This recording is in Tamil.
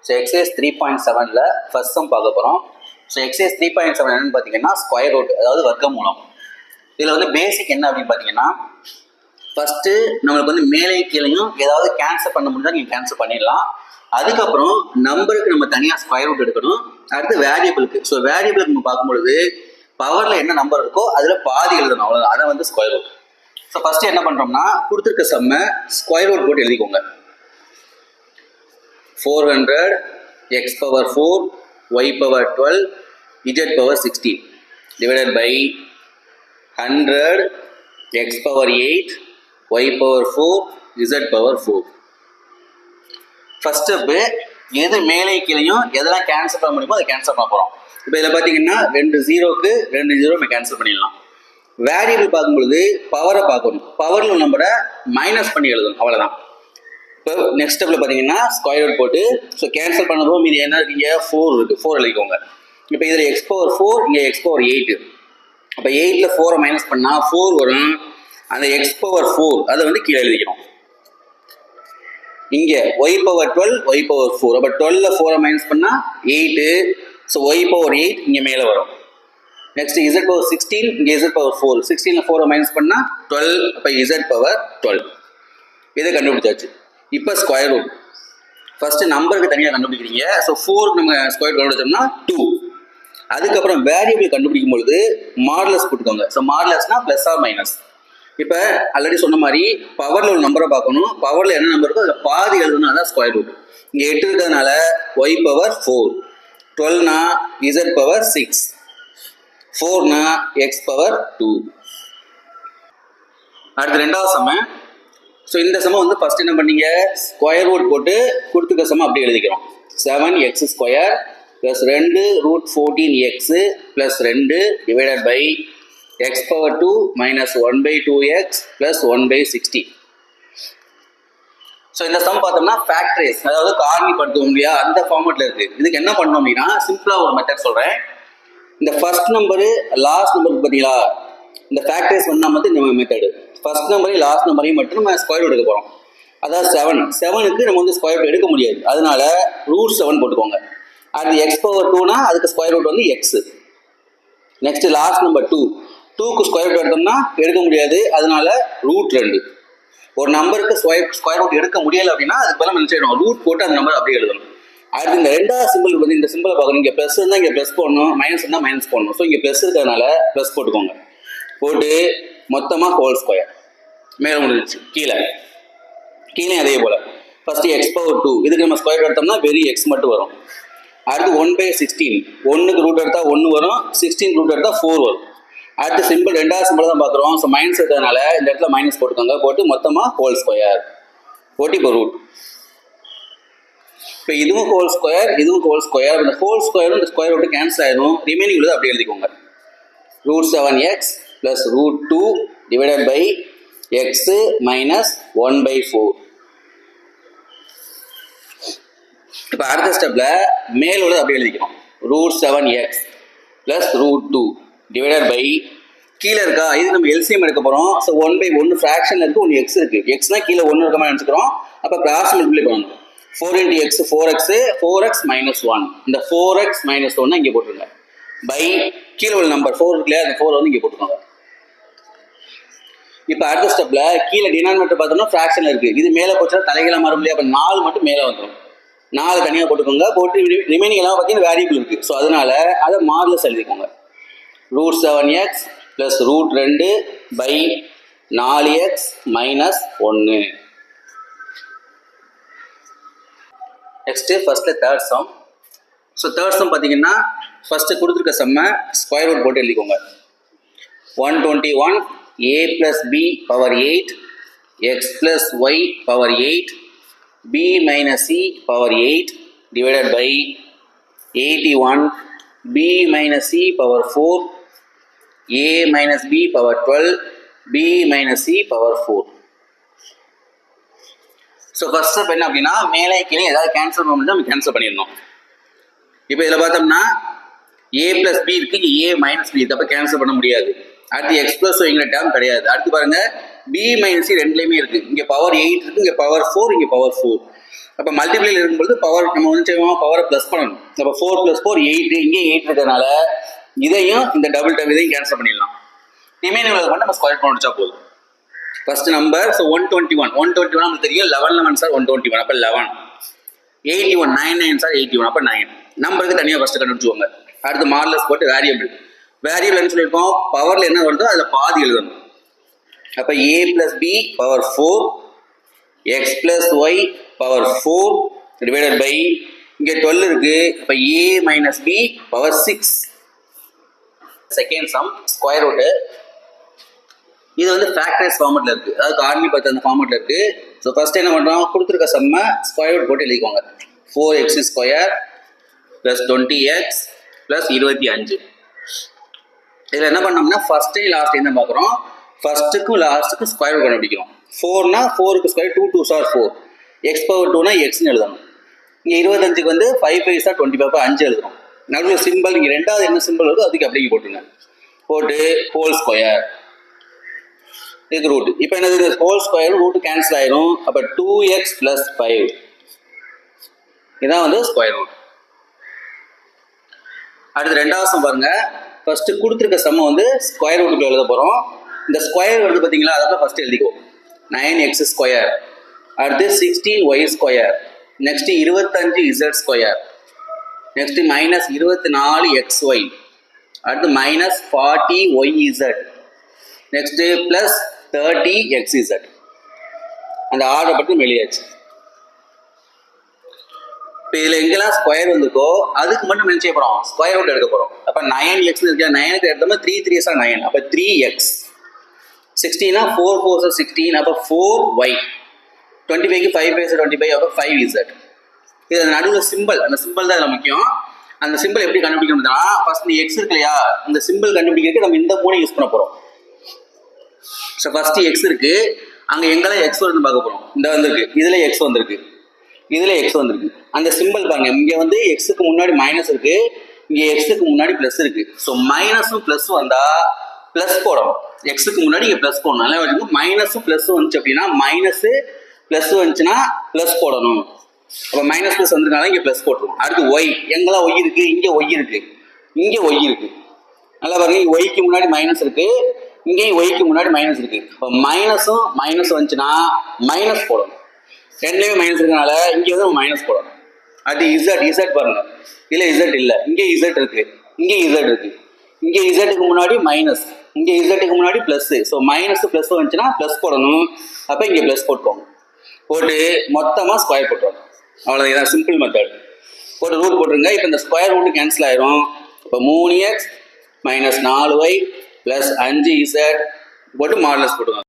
ஸோ எக்ஸசைஸ் 3.7ல் ஃபர்ஸ்ட் சம் பார்க்க போகிறோம். ஸோ எக்ஸசைஸ் 3.7 என்னன்னு பார்த்தீங்கன்னா ஸ்கொயர் ரூட், அதாவது வர்க்கமூலம். இதில் வந்து பேசிக் என்ன அப்படின்னு பார்த்தீங்கன்னா, ஃபஸ்ட்டு நம்மளுக்கு வந்து மேலே கீழையும் ஏதாவது கேன்சல் பண்ண முடிஞ்சால் நீங்கள் கேன்சல் பண்ணிடலாம். அதுக்கப்புறம் நம்பருக்கு நம்ம தனியாக ஸ்கொயர் ரூட் எடுக்கணும். அடுத்து வேரியபிளுக்கு, ஸோ வேரியபிளுக்கு நம்ம பார்க்கும்பொழுது பவரில் என்ன நம்பர் இருக்கோ அதில் பாதி எழுதணும், அவ்வளோதான். அதை வந்து ஸ்கொயர் ரூட். ஸோ ஃபஸ்ட்டு என்ன பண்ணுறோம்னா, கொடுத்துருக்க சம்மை ஸ்கொயர் ரூட் போட்டு எழுதிக்கோங்க. 400 x power 4 y power 12 z power 16 divided by 100 x power 8 y power 4 z power 4. First step எது மேலே கீழையும் எதெல்லாம் கேன்சல் பண்ண முடியுமோ அதை கேன்சல் பண்ண போகிறோம். இப்போ இதில் பார்த்தீங்கன்னா 2 0க்கு 2 0 நம்ம கேன்சல் பண்ணிடலாம். வேரியபிள் பார்க்கும்பொழுது பவரை பார்க்கணும், பவரில் நம்பரை மைனஸ் பண்ணி எழுதணும், அவ்வளோதான். இப்போ நெக்ஸ்ட் ஸ்டெப்பில் பார்த்தீங்கன்னா ஸ்கொயர் ரூட் போட்டு, ஸோ கேன்சல் பண்ணப்போ மீதி என்ன இருக்கீங்க, 4 இருக்குது, 4 எழுதிக்கோங்க. இப்போ இதில் x power 4, இங்கே x power 8. அப்போ 8ல் 4 மைனஸ் பண்ணால் 4 வரும். அந்த x power 4 அதை வந்து கீழே எழுதிக்கணும். இங்கே y power 12 y power 4, அப்போ 12ல் 4 மைனஸ் பண்ணால் 8, ஸோ y power 8 இங்கே மேலே வரும். நெக்ஸ்ட் z power 16, இங்கே z power 4, 16ல் 4 மைனஸ் பண்ணால் 12, அப்போ z power 12. இதை கண்டுபிடிச்சாச்சு. இப்போ ஸ்கொயர் ரூட் ஃபர்ஸ்ட் நம்பருக்கு தனியாக கண்டுபிடிக்கிறீங்க. ஸோ 4 நம்ம ஸ்கொயர் கண்டுபிடிச்சோம்னா 2. அதுக்கப்புறம் வேரியபிள் கண்டுபிடிக்கும் பொழுது மாடுலஸ் போட்டுக்கோங்க. ஸோ மாடுலஸ்னா ப்ளஸ் ஆர் மைனஸ். இப்போ ஆல்ரெடி சொன்ன மாதிரி பவரில் உள்ள நம்பரை பார்க்கணும், பவரில் என்ன நம்பர் இருக்கோ அதில் பாதி எழுதணும், அதான் ஸ்கொயர் ரூட். இங்கே 8 இருக்கிறதுனால y power 4, 12னா z power 6, 4னா x power 2. அடுத்து ரெண்டாவது சம. ஸோ இந்த சமம் வந்து ஃபர்ஸ்ட் என்ன பண்ணீங்க, ஸ்கொயர் ரூட் போட்டு கொடுத்துருக்க சமம் அப்படியே எழுதிக்கிறோம். 7x square plus 2 root 14x plus 2 divided by x power 2 minus 1/2x plus 1/60. So இந்த சம் பார்த்தோம்னா ஃபேக்டரைஸ், அதாவது காரணிப்படுத்துவோம் இல்லையா, அந்த ஃபார்மேட்டில் இருக்குது. இதுக்கு என்ன பண்ணோம் அப்படின்னா, சிம்பிளாக ஒரு மெத்தட் சொல்கிறேன். இந்த ஃபர்ஸ்ட் நம்பரு லாஸ்ட் நம்பருக்கு பார்த்தீங்களா, இந்த ஃபேக்டரைஸ் பண்ணால் வந்து இந்த மெத்தடு ஃபர்ஸ்ட் நம்பரையும் லாஸ்ட் நம்பரையும் மட்டும் நம்ம ஸ்கொயர் ரூட் எடுக்க போகிறோம். அதாவது 7க்கு நம்ம வந்து ஸ்கொயர் ரூட் எடுக்க முடியாது, அதனால ரூட் 7 போட்டுக்கோங்க. அது x பவர் 2னா அதுக்கு ஸ்கொயர் ரூட் வந்து x. நெக்ஸ்ட் லாஸ்ட் நம்பர் 2க்கு ஸ்கொயர் ரூட் எடுத்தோம்னா எடுக்க முடியாது, அதனால ரூட் 2. ஒரு நம்பருக்கு ஸ்கொயர் ரூட் எடுக்க முடியலை அப்படின்னா அதுக்கு பதிலாக என்ன செய்யணும், ரூட் போட்டு அந்த நம்பர் அப்படியே எழுதணும். அடுத்து இந்த ரெண்டாவது சிம்பிள் வந்து இந்த சிம்பிளை பார்க்கணும். இங்கே ப்ளஸ் இருந்தால் இங்கே ப்ளஸ் போடணும், மைனஸ் இருந்தால் மைனஸ் போடணும். ஸோ இங்கே ப்ளஸ் இருக்கிறதுனால ப்ளஸ் போட்டுக்கோங்க. போட்டு மொத்தமாக ஹோல் ஸ்கொயர் மேலே முடிஞ்சிச்சு. கீழே அதே போல் ஃபஸ்ட்டு x பவர் 2, இதுக்கு நம்ம ஸ்கொயர் எடுத்தோம்னா வெறும் x மட்டும் வரும். அடுத்து 1/16, 1க்கு ரூட் எடுத்தால் 1 வரும், 16 ரூட் எடுத்தால் 4 வரும். அடுத்து சிம்பிள் ரெண்டாவது சிம்பிள் தான் பார்க்குறோம். ஸோ மைனஸ் இருக்கிறதுனால இந்த இடத்துல மைனஸ் போட்டுக்கோங்க. போட்டு மொத்தமாக ஹோல் ஸ்கொயர் போட்டு இப்போ ரூட். இப்போ இதுவும் ஹோல் ஸ்கொயர், இதுவும் ஹோல் ஸ்கொயர். இந்த ஹோல் ஸ்கொயரும் இந்த ஸ்கொயர் ரூட்டு கேன்சல் ஆயிடும். ரிமைனிங் உள்ளது அப்படியே எழுதிக்கோங்க. Root 7x plus root 2 divided by x minus 1/4. இப்போ அடுத்த ஸ்டெப்பில் மேல் உள்ளது அப்படியே எழுதிக்கிறோம். Root 7x plus root 2 divided by கீழே இருக்கா, இது நம்ம எல்சிஎம் எடுக்க போகிறோம். ஸோ 1/1 ஃப்ராக்ஷனில் இருக்குது, 1 x இருக்குது. எக்ஸ்னா கீழே 1 இருக்க மாதிரி நினச்சிக்கிறோம். அப்போ கிராஸ் மல்டிப்ளை பண்ணணும். 4 × x 4x, 4x மைனஸ் 1. இந்த 4x மைனஸ் 1 இங்கே போட்டுருங்க. பை கீழே உள்ள நம்பர் 4 இருக்குல்ல, அந்த 4 வந்து இங்கே போட்டுக்கோங்க. இப்போ அடுத்த ஸ்டெப்பில் கீழே டினாமினேட்டர் பார்த்தோம்னா ஃப்ராக்ஷனில் இருக்குது, இது மேலே போச்சுன்னா தலைகளாக மாறும் இல்லையா, அப்போ 4 மட்டும் மேலே வந்துடும். 4 தனியாக போட்டுக்கோங்க. போட்டு ரிமைனிங் எல்லாம் பார்த்தீங்கன்னா வேரியபிள் இருக்குது. ஸோ அதனால அதை மாடுலஸ் எழுதிக்கோங்க. Root 7x plus root 2 by 4x minus 1. Next ஃபர்ஸ்ட்டில் third sum. So third sum பார்த்தீங்கன்னா ஃபஸ்ட்டு கொடுத்துருக்க சம்மை ஸ்கொயர் ரூட் போட்டு எழுதிக்கோங்க. 121 a plus b power 8 x plus y power 8 b minus c power 8 divided by 81 b minus c power 4 a minus b power 12 b minus c power 4. So first step என்ன அப்படின்னா, மேலே கீழே ஏதாவது கேன்சல் பண்ண முடியும், நம்ம கேன்சல் பண்ணிடணும். இப்போ இதில் பார்த்தோம்னா a plus b இருக்கு, இங்கே a minus b இருக்கு, அப்போ கேன்சல் பண்ண முடியாது. அடுத்து x plus y டேர்ம் கிடையாது. அடுத்து பாருங்க b minus c ரெண்டுலேயுமே இருக்கு. இங்கே பவர் 8 இருக்கு, இங்கே பவர் 4, இங்கே பவர் 4. அப்போ மல்டிப்ளைல இருக்கும்போது பவர் நம்ம வந்து செய்வோம், பவரை ப்ளஸ் பண்ணணும். அப்போ 4 + 4 8, இங்கே 8 இருக்கிறதுனால இதையும் இந்த டபுள் டேர்ம் இதையும் கேன்சல் பண்ணிடலாம். ரிமைனிங் மட்டும் நம்ம ஸ்கொயர் பண்ண வச்சா போதும். ஃபர்ஸ்ட் நம்பர் ஸோ 121 நமக்கு தெரியும். 11 11 சார் 121, அப்போ 11. 81 9 9 சார் 81, அப்போ 9. நம்பருக்கு தனியாக ஃபர்ஸ்ட் கண்டுபிடிச்சுவாங்க. அடுத்து மார்லஸ் போட்டு வேரியபிள் என்ன சொல்லியிருக்கோம், பவரில் என்ன வருதோ அதில் பாதி எழுதணும். அப்போ a + b power 4 x + y power 4 divided by இங்கே 12 இருக்கு. அப்போ a - b power 6. Second sum square root. இது வந்து ஃபேக்டரைஸ் ஃபார்மெட்ல இருக்கு, அதாவது காரணி பார்த்து அந்த ஃபார்மெட்ல இருக்கு. ஸோ ஃபர்ஸ்ட் என்ன பண்ணுறோம், கொடுத்துருக்க சம்மை ஸ்கொயர் ரூட் போட்டு எழுதிக்கோங்க. 4x² + 20x + 25. இதில் என்ன பண்ணோம்னா ஃபர்ஸ்டே லாஸ்ட் தான் பார்க்குறோம். ஃபர்ஸ்ட்டுக்கும் லாஸ்ட்டுக்கும் ஸ்கொயர் ரூட் கண்டுபிடிக்கிறோம். 4னா 4க்கு ஸ்கொயர் 2 2 சார் 4, x⁻2னா xன்னு எழுதணும். இங்கே 25க்கு வந்து 5 5 சார் 25, 5 எழுதணும். நடுவில் சிம்பிள் இங்கே ரெண்டாவது என்ன சிம்பிள் வருதோ அதுக்கு அப்படியே போட்டுருங்க. போட்டு ஹோல் ஸ்கொயர் இதுக்கு ரூட். இப்போ என்னது, ஹோல் ஸ்கொயர் ரூட் கேன்சல் ஆயிரும். அப்போ 2x + 5 இதான் வந்து ஸ்கொயர் ரூட். அடுத்து ரெண்டாவது சம் பாருங்க. ஃபர்ஸ்ட் கொடுத்துருக்க சம்ம வந்து ஸ்கொயர் ரூட்டுக்கு எழுத போகிறோம். இந்த ஸ்கொயர் வருது பார்த்தீங்களா, அதெல்லாம் ஃபர்ஸ்ட் எழுதிக்கோ. 9x², அடுத்து 16y², next 25z², next -24xy, அடுத்து -40yz, நெக்ஸ்ட் +30xz. அந்த ஆர்டர் பற்றி எழுதியாச்சு. இப்போ இதில் எங்கெல்லாம் ஸ்கொயர் வந்துக்கோ அதுக்கு மட்டும் என்ன செய்ய போகிறோம், ஸ்கொயர் ரூட் எடுக்க போகிறோம். அப்போ 9x இருக்கு, 9க்கு எடுத்தோம்னா 3 3 சார் 9, அப்போ 3x. 16னா 4 4 சார் 16, அப்போ 4y. 25க்கு 5 5 சார் 25, அப்போ 5z. இது நடுவில் சிம்பிள், அந்த சிம்பிள் தான் இதில் முக்கியம். அந்த சிம்பிள் எப்படி கண்டுபிடிக்கணும்னா, ஃபர்ஸ்ட் இந்த எக்ஸ் இருக்கு இல்லையா, இந்த சிம்பிள் கண்டுபிடிக்கிறதுக்கு நம்ம இந்த 3 யூஸ் பண்ண போகிறோம். ஸோ ஃபர்ஸ்ட் எக்ஸ் இருக்கு, அங்கே எங்கெல்லாம் எக்ஸ் வருதுன்னு பார்க்க போகிறோம். இந்த வந்திருக்கு, இதில் எக்ஸ் வந்திருக்கு, இதில் எக்ஸ் வந்திருக்கு. அந்த சிம்பிள் பாருங்க, இங்கே வந்து எக்ஸுக்கு முன்னாடி மைனஸ் இருக்கு, இங்கே எக்ஸுக்கு முன்னாடி ப்ளஸ் இருக்கு. ஸோ மைனஸும் ப்ளஸும் வந்தால் ப்ளஸ் போடணும். எக்ஸுக்கு முன்னாடி இங்கே ப்ளஸ் போடணும். நல்லா வச்சுக்கோ, மைனஸும் ப்ளஸும் வந்துச்சு அப்படின்னா மைனஸு ப்ளஸ் வந்துச்சுன்னா ப்ளஸ் போடணும். அப்போ மைனஸ் ப்ளஸ் வந்ததுனால இங்கே ப்ளஸ் போட்டுருவோம். அடுத்து ஒய், எங்கெல்லாம் ஒய் இருக்கு, இங்கே ஒய் இருக்கு, இங்கே ஒய் இருக்கு. நல்லா பாருங்க, ஒய்க்கு முன்னாடி மைனஸ் இருக்கு, இங்கேயும் ஒய்க்கு முன்னாடி மைனஸ் இருக்கு. இப்போ மைனஸும் மைனஸ் வந்துச்சுன்னா மைனஸ் போடணும். ரெண்டுலேயுமே மைனஸ் இருக்கனால இங்கே வந்து மைனஸ் போடணும். அது இசட் பாருங்க, இல்லை இசட் இல்லை, இங்கே இசட் இருக்கு, இங்கே இசட் இருக்கு. இங்கே இசட்டுக்கு முன்னாடி மைனஸ், இங்கே இசட்டுக்கு முன்னாடி ப்ளஸ். ஸோ மைனஸ் ப்ளஸ் வந்துச்சுன்னா ப்ளஸ் போடணும். அப்போ இங்கே ப்ளஸ் போட்டுக்கோங்க. போட்டு மொத்தமாக ஸ்கொயர் போட்டுருவாங்க. அவ்வளோ, இதான் சிம்பிள் மெத்தட். போட்டு ரூட் போட்டுருங்க. இப்போ இந்த ஸ்கொயர் ரூட்டு கேன்சல் ஆயிரும். இப்போ 3x - 4y + 5z போட்டு மாடலஸ் போட்டுங்க.